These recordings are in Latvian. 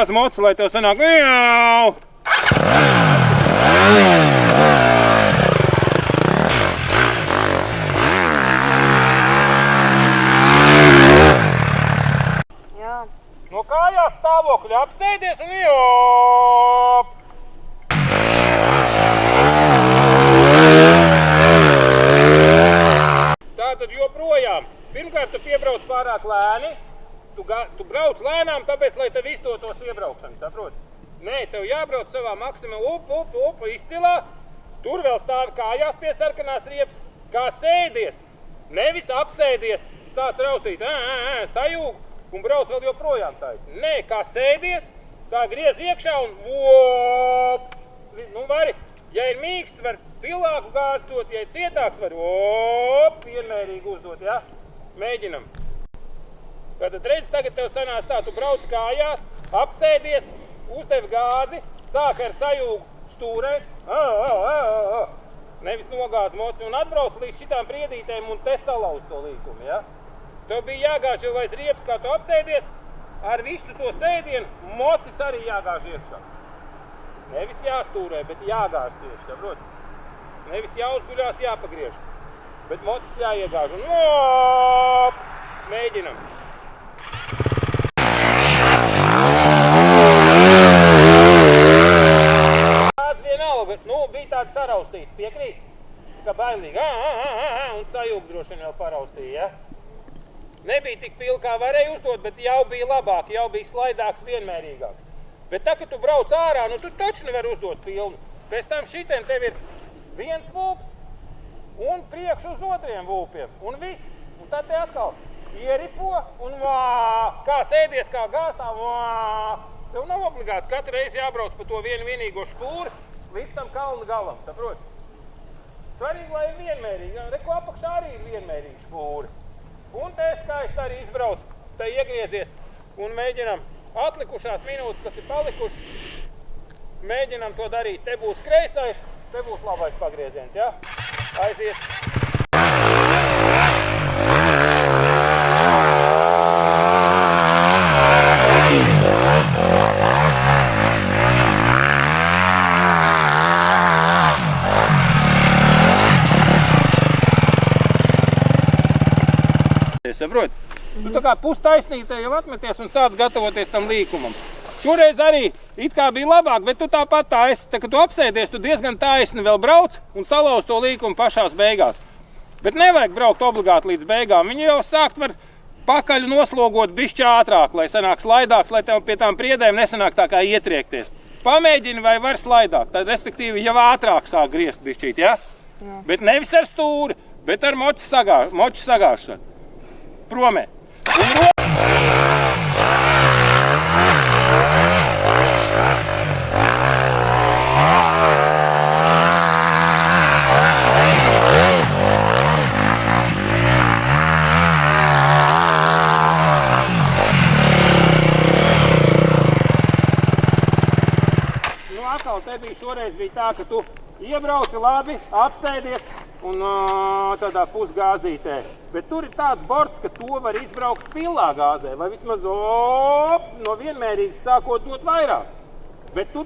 nogāzi mocu, lai tev sanāk. Jau! Jā. No kājās stāvokļa apsēdies un jop! Tātad joprojām. Pirmkārt, tu piebrauc pārāk lēni. Tu brauc lēnām, tāpēc, lai tev izdotos iebraukšana, saproti? Nē, tev jābrauc savā maksimā up, izcilā. Tur vēl stāvi kājās pie sarkanās riepas, kā sēdies. Nevis apsēdies, sāc raustīt, sajūg un brauc vēl joprojām taisni. Nē, kā sēdies, tā griez iekšā un op. Nu, vari, ja ir mīksts, var pilāku gāzi dot, ja ir cietāks, var op, vienmērīgi uzdot, ja? Mēģinam. Tātad redz, tagad tev sanās tā, tu brauc kājās, apsēdies, uzdev gāzi, sāk ar sajūgu stūrē, nevis nogāz moci un atbrauc līdz šitām priedītēm un te salauz to līkumu, ja? Tev bija jāgāž jau aiz riepas, kā tu apsēdies, ar visu to sēdienu mocis arī jāgāž iekšā. Nevis jāstūrē, bet jāgāž tieši, saproti? Nevis jāuzguļās, jāpagriež, bet mocis jāiegāž un op, mēģinam. Tāds vienalga, bija tāda saraustīta, piekrīt? Kā bailīgi, un sajūg droši vien vēl paraustīja, ja? Nebija tik pili, kā varēja uzdot, bet jau bija labāk, jau bija slaidāks, vienmērīgāks. Bet tā, kad tu brauc ārā, tu taču nevar uzdot pilnu. Pēc tam šitiem tev ir viens vūps un priekš uz otriem vūpiem, un viss. Un tad te atkal ieripo un kā sēdies, kā gāstā, tev nav obligāti katru reizi jābrauc pa to vienīgo špūri līdz tam kalna galam, saproti? Svarīgi, lai ir vienmērīgi, reku apakšā arī ir vienmērīgi špūri. Un te skaisti arī izbrauc, te iegriezies un mēģinam atlikušās minūtes, kas ir palikušas, mēģinam to darīt. Te būs kreisais, te būs labais pagrieziens, ja? Aiziet. Saprot? Tu tā kā pustaisnītē jau atmeties un sāc gatavoties tam līkumam. Šoreiz arī it kā bija labāk, bet tu tāpat taisni. Tā, kad tu apsēdies, tu diezgan taisni vēl brauc un salauz to līkumu pašās beigās. Bet nevajag braukt obligāti līdz beigām. Viņu jau sākt var pakaļu noslogot bišķi ātrāk, lai sanāk slaidāks, lai tev pie tām priedēm nesanāk tā kā ietriekties. Pamēģini, vai var slaidāk. Tad, respektīvi, jau ātrāk sāk griezt bišķīt, ja? Jā. Bet nevis ar stūri, bet ar moču sagāšanu. Promē. Atkal te bija šoreiz tā, ka tu iebrauci labi, apsēdies un tādā pusgāzītē. Bet tur ir tāds bords, ka to var izbraukt pilā gāzē, vai vismaz no vienmērīgas sākot dot vairāk. Bet tu...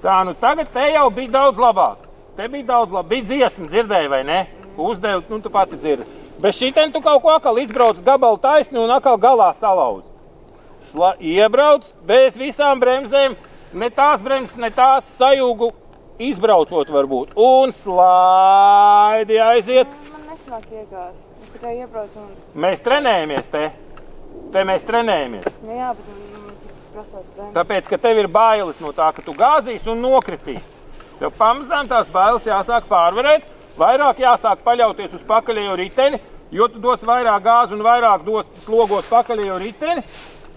Tā, nu tagad te jau bija daudz labāk. Te bija daudz labāk. Bija dziesma, dzirdēji vai ne? Uzdevi, tu pati dzirdi. Bez šitiem tu kaut ko atkal izbrauc gabalu taisni un atkal galā salauz. Iebrauc bez visām bremzēm, ne tās bremzes, ne tās sajūgu izbraucot varbūt. Un slaidi aiziet. Man nesanāk iegāzt. Es tikai iebraucu un... Mēs trenējamies te. Te mēs trenējamies. Jā, bet prasās bremzes. Tāpēc, ka tev ir bailes no tā, ka tu gāzīs un nokritīs. Tev pamazām tās bailes jāsāk pārvarēt, vairāk jāsāk paļauties uz pakaļējo riteni, jo tu dos vairāk gāzi un vairāk dos slogot pakaļējo riteni,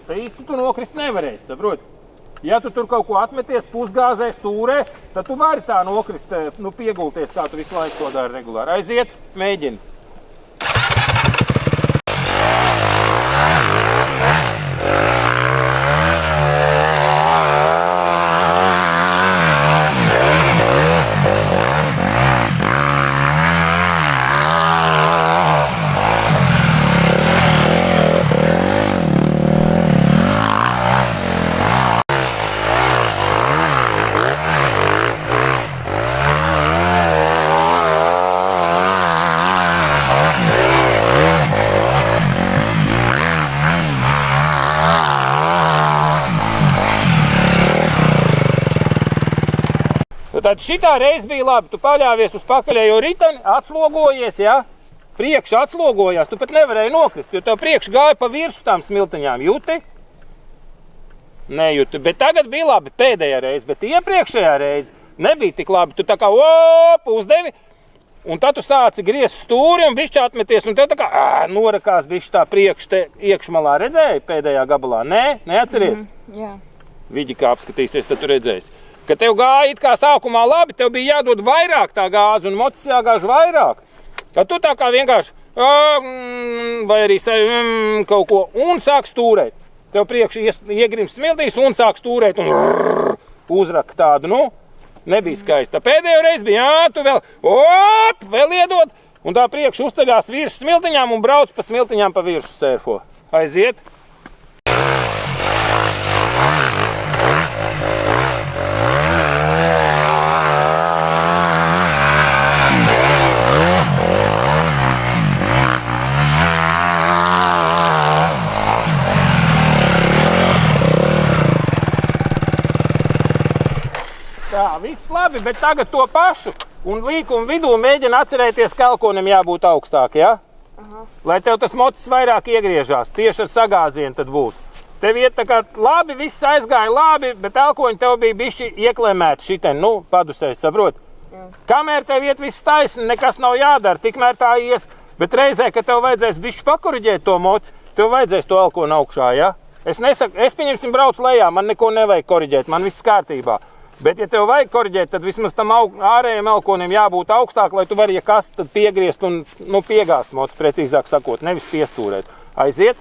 tad īsti tu nokrist nevarēsi, saproti? Ja tu tur kaut ko atmeties pusgāzē, stūrē, tad tu vari tā nokrist, piegulties, kā tu visu laiku to dari regulāri. Aiziet, mēģini. Tad šitā reize bija labi, tu paļāvies uz pakaļējo riteni, atslogojies, ja? Priekš atslogojās, tu pat nevarēji nokrist, jo tev priekš gāja pa virsu tām smiltiņām. Juti? Nejuti, bet tagad bija labi pēdējā reize, bet iepriekšējā reize nebija tik labi. Tu tā kā uzdevi, un tad tu sāci griezt stūri un bišķi atmeties, un tev tā kā norakās bišķi tā priekš te iekšmalā. Redzēji pēdējā gabalā? Nē, neatceries? Jā. Vidi kā apskatīsies, tad tu redzēsi. Ka tev gāja it kā sākumā labi, tev bija jādod vairāk tā gāze un mocis jāgāž vairāk. Kad tu tā kā vienkārši, vai arī kaut ko, un sāk stūrēt. Tev priekš iegrims smildīs un sāk stūrēt un uzraka tādu, nebija skaista. Pēdējo reizi bija, tu vēl iedod, un tā priekš uzceļās virs smiltiņām un brauc pa smiltiņām pa virsu sērfo. Aiziet. Tā, viss labi, bet tagad to pašu un līkumu vidū mēģina atcerēties, ka elkonim jābūt augstāk, ja? Aha. Lai tev tas mocis vairāk iegriežās, tieši ar sagāzienu tad būs. Tev iet tā kā labi, viss aizgāja labi, bet elkoņi tev bija bišķi ieklemēti šitien, padusēji, saprot? Jā. Kamēr tev iet viss taisni, nekas nav jādara, tikmēr tā ies, bet reizē, kad tev vajadzēs bišķi pakoriģēt to moci, tev vajadzēs to elkonu augšā, ja? Es nesaku, es pieņemsim braucu lejā, man neko nevajag koriģēt, man viss kārtībā. Bet, ja tev vajag koriģēt, tad vismaz tam ārējiem elkonim jābūt augstāk, lai tu vari, ja kas, tad piegriezt un piegāst mocis, precīzāk sakot, nevis piestūrēt. Aiziet!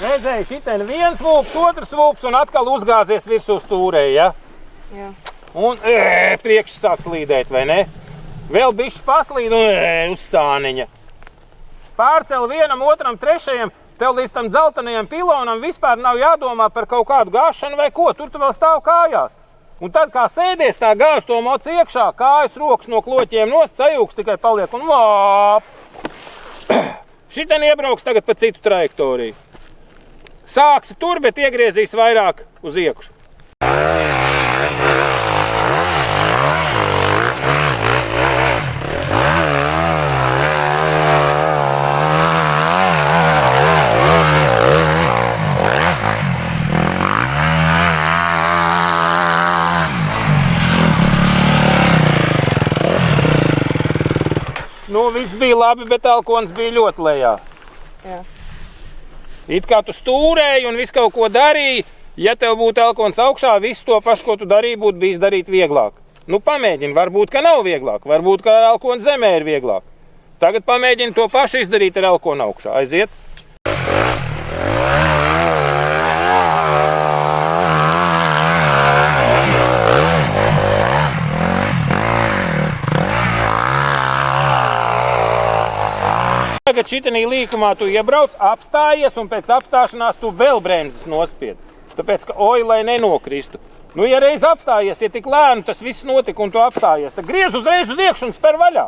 Redzēji, šitien viens vūps, otrs vūps un atkal uzgāzies virsū stūrē, ja? Jā. Un priekš sāks līdēt, vai ne? Vēl bišķi paslīd un uz sāniņa. Pārcel vienam, otram, trešajam, tev līdz tam dzeltenajam pilonam vispār nav jādomā par kaut kādu gāšanu vai ko, tur tu vēl stāv kājās. Un tad, kā sēdies, tā gāz to moci iekšā, kājas rokas no kloķiem nost, sajūgs tikai paliek un lāp. Šitien iebrauks tagad pa citu trajektoriju. Sāksi tur, bet iegriezīs vairāk uz iekšu. Viss bija labi, bet elkons bija ļoti lejā. Jā. It kā tu stūrēji un visu kaut ko darīji, ja tev būtu elkons augšā, visu to pašu, ko tu darīji, būtu bijis darīt vieglāk. Pamēģini, varbūt, ka nav vieglāk, varbūt, ka ar elkonu zemē ir vieglāk. Tagad pamēģini to pašu izdarīt ar elkonu augšā. Aiziet! Tagad šitenī līkumā tu iebrauc, apstājies un pēc apstāšanās tu vēl bremzes nospied. Tāpēc, ka lai nenokristu. Ja reiz apstājies, ja tik lēnu tas viss notika un tu apstājies, tad griez uzreiz uz iekšu un spēr vaļā.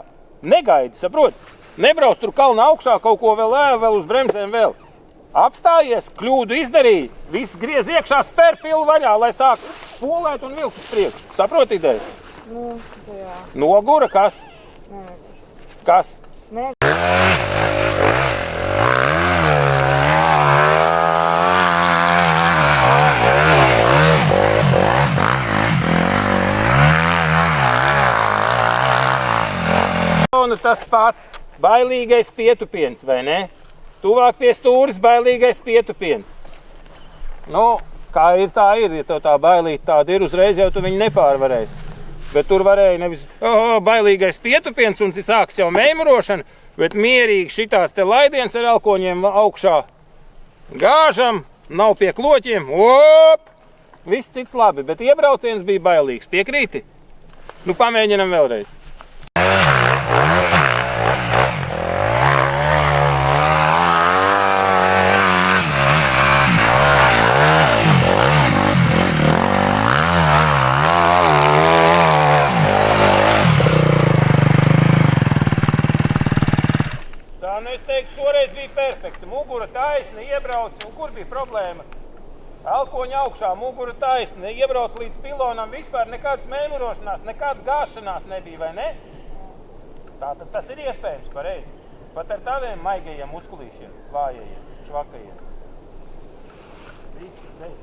Negaidi, saproti? Nebrauc tur kalna augšā, kaut ko vēl uz bremzēm vēl. Apstājies, kļūdu izdarīji, viss griez iekšā, spēr pilu vaļā, lai sāk polēt un vilkt uz priekšu. Saproti ideju? Jā. Nogura kas? Nē. Kas? Nē. Un tas pats bailīgais pietupiens, vai ne? Tuvāk pie stūris bailīgais pietupiens. Kā ir, tā ir. Ja tev tā bailīta tāda ir, uzreiz jau tu viņu nepārvarēsi. Bet tur varēja nevis bailīgais pietupiens un sāks jau meimurošana, bet mierīgi šitās te laidienas ar elkoņiem augšā. Gāžam, nav pie kloķiem. Op! Viss cits labi, bet iebrauciens bija bailīgs. Piekrīti? Nu, pamēģinam vēlreiz. Es teiktu, šoreiz bija perfekta. Mugura taisna, iebrauca, un kur bija problēma? Elkoņa augšā, mugura taisna, iebrauca līdz pilonam, vispār nekādas mēmurošanās, nekādas gāšanās nebija, vai ne? Tātad tas ir iespējams, pareizi. Pat ar tādiem maigajiem muskulīšiem, vājajiem, švakajiem. Viss, reiz.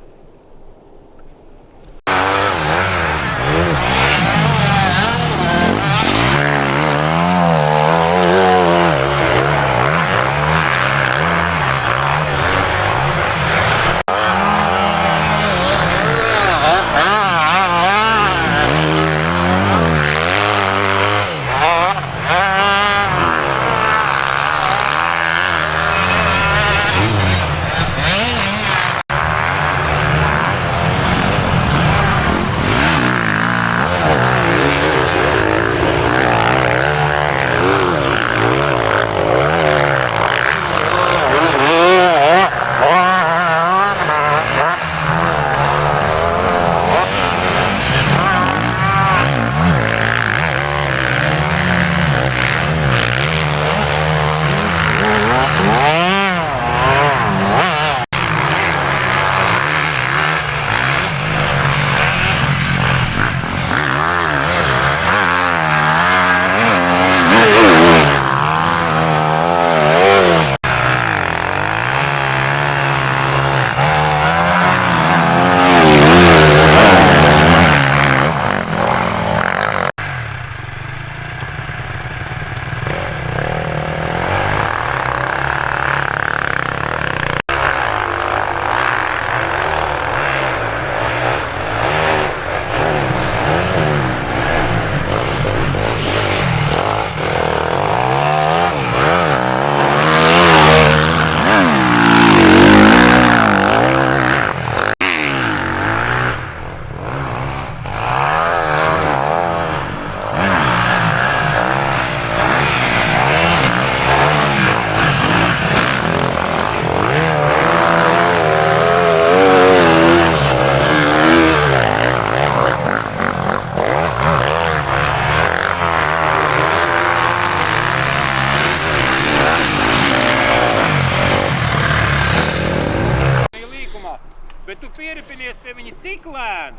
Bet tu pieripinies pie viņa tik lēni,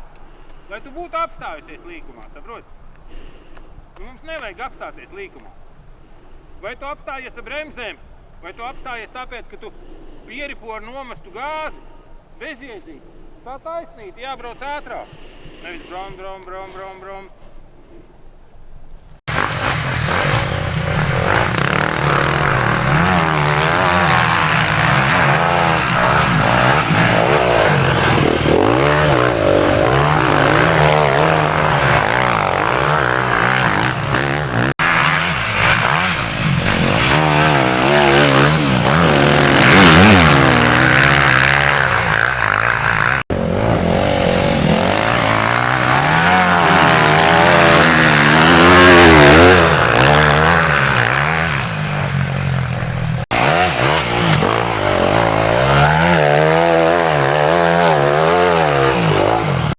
lai tu būtu apstājusies līkumā, saproti? Nu, mums nevajag apstāties līkumā. Vai tu apstājies ar bremzēm, vai tu apstājies tāpēc, ka tu pieripo ar nomestu gāzi, bezjēdzīgi. Tā taisnīti jābrauc ātrāk. Nevis brom, brom, brom, brom, brom.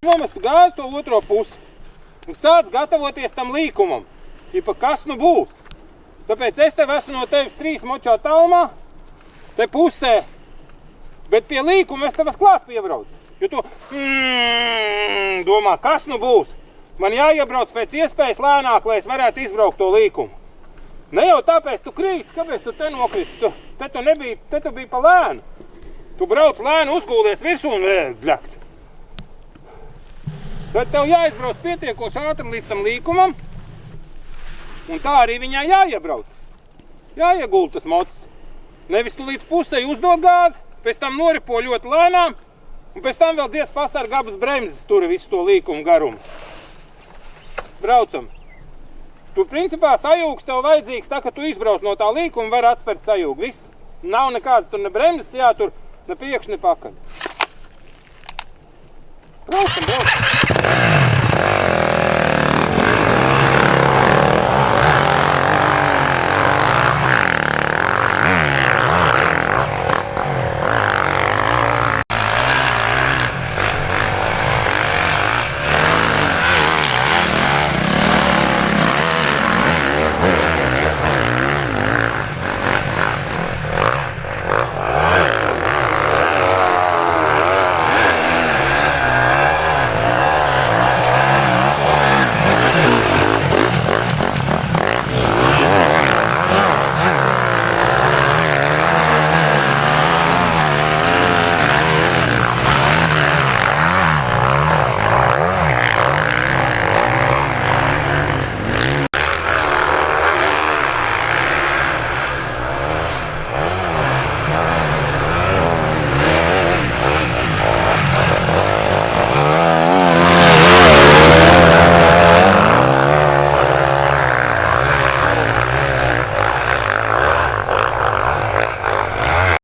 Nomestu gāzi to otro pusi un sāc gatavoties tam līkumam. Ķipa, kas nu būs? Tāpēc es tev esmu no tevis 3 močā talmā, te pusē, bet pie līkuma es tev esmu klāt piebrauc. Jo tu domā, kas nu būs? Man jāiebrauc pēc iespējas lēnāk, lai es varētu izbraukt to līkumu. Ne jau tāpēc tu krīt, kāpēc tu te nokriti? Te tu biji pa lēnu. Tu brauc lēnu, uzgūlies virsū un bļakt. Tad tev jāizbrauc pietiekoši ātri līdz tam līkumam, un tā arī viņai jāiebrauc. Jāieguld tas mocis. Nevis tu līdz pusei uzdod gāzi, pēc tam noripo ļoti lēnām, un pēc tam vēl diez pasarg abas bremzes turi visu to līkumu garumu. Braucam. Tu principā sajūgs tev vajadzīgs, tā, ka tu izbrauc no tā līkuma, var atspērt sajūgu. Viss. Nav nekādas tur ne bremzes jātur, Ne priekš, ne pakaļ. Braucam, braucam.